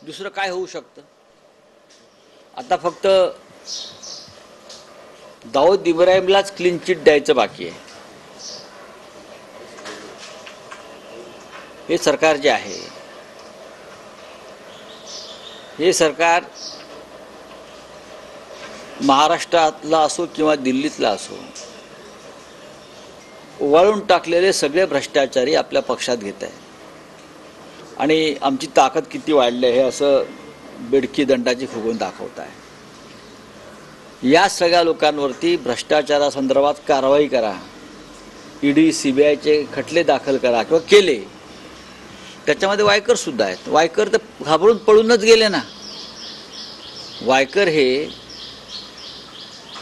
दुसरं काय होऊ शकतं? आता फक्त दाऊद इब्राहिमलाच क्लीन चिट द्यायचं बाकी आहे. हे सरकार जे आहे, हे सरकार महाराष्ट्रातला असो किंवा दिल्लीतला असो, वळून टाकलेले सगळे भ्रष्टाचारी आपल्या पक्षात घेत आहे. आणि आमची ताकद किती वाढली आहे हे असं बेडकी दंडाची फुगवून दाखवत आहे. या सगळ्या लोकांवरती भ्रष्टाचारासंदर्भात कारवाई करा, ईडी सीबीआयचे खटले दाखल करा किंवा केले. त्याच्यामध्ये वायकर सुद्धा आहेत. वायकर तर घाबरून पळूनच गेले ना. वायकर हे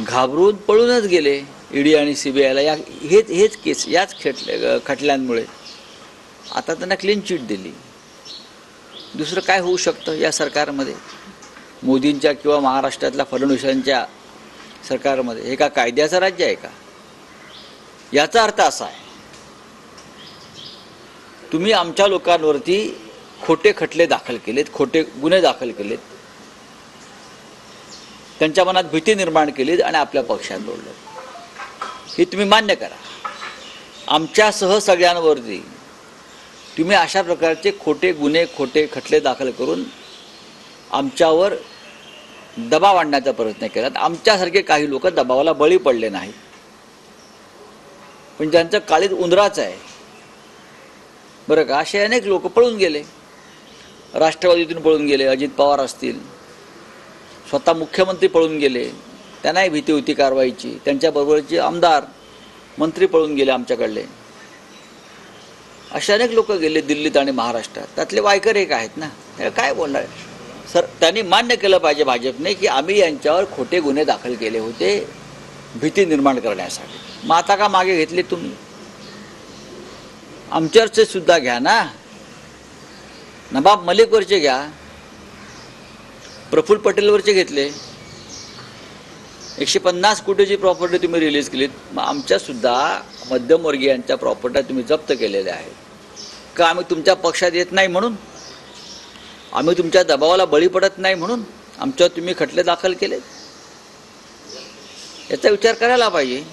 घाबरून पळूनच गेले ईडी आणि सीबीआयला. हेच केस, याच खटल्यांमुळे आता त्यांना क्लीन चिट दिली. दुसरं काय होऊ शकतं या सरकारमध्ये? मोदींच्या किंवा महाराष्ट्रातल्या फडणवीसांच्या सरकारमध्ये हे का कायद्याचं राज्य आहे का? याचा अर्थ असा आहे, तुम्ही आमच्या लोकांवरती खोटे खटले दाखल केलेत, खोटे गुन्हे दाखल केलेत, त्यांच्या मनात भीती निर्माण केली आणि आपल्या पक्षात जोडलं. हे तुम्ही मान्य करा. आमच्यासह सगळ्यांवरती तुम्ही अशा प्रकारचे खोटे गुन्हे, खोटे खटले दाखल करून आमच्यावर दबाव आणण्याचा प्रयत्न केला. आमच्यासारखे काही लोक दबावाला बळी पडले नाहीत, पण ज्यांचं काळीज उंदराचं आहे बरं का, असे अनेक लोक पळून गेले. राष्ट्रवादीतून पळून गेले, अजित पवार असतील, स्वतः मुख्यमंत्री पळून गेले, त्यांनाही भीती होती कारवाईची. त्यांच्याबरोबरचे आमदार मंत्री पळून गेले आमच्याकडले. असे अनेक लोक गेले दिल्लीत आणि महाराष्ट्रात. त्यातले वायकर एक आहेत ना. हे काय बोलणार सर? त्यांनी मान्य केलं पाहिजे भाजपने की आम्ही यांच्यावर खोटे गुन्हे दाखल केले होते भीती निर्माण करण्यासाठी. मग आता का मागे घेतले तुम्ही? आमच्यावरचे सुद्धा घ्या ना. नवाब मलिकवरचे घ्या, प्रफुल्ल पटेलवरचे घेतले. 150 कोटीची प्रॉपर्टी तुम्ही रिलीज केलीत. मग आमच्यासुद्धा मध्यमवर्गीयांच्या प्रॉपर्ट्या तुम्ही जप्त केलेल्या आहेत का? आम्ही तुमच्या पक्षात येत नाही म्हणून? आम्ही तुमच्या दबावाला बळी पडत नाही म्हणून आमच्यावर तुम्ही खटले दाखल केले? याचा विचार करायला पाहिजे.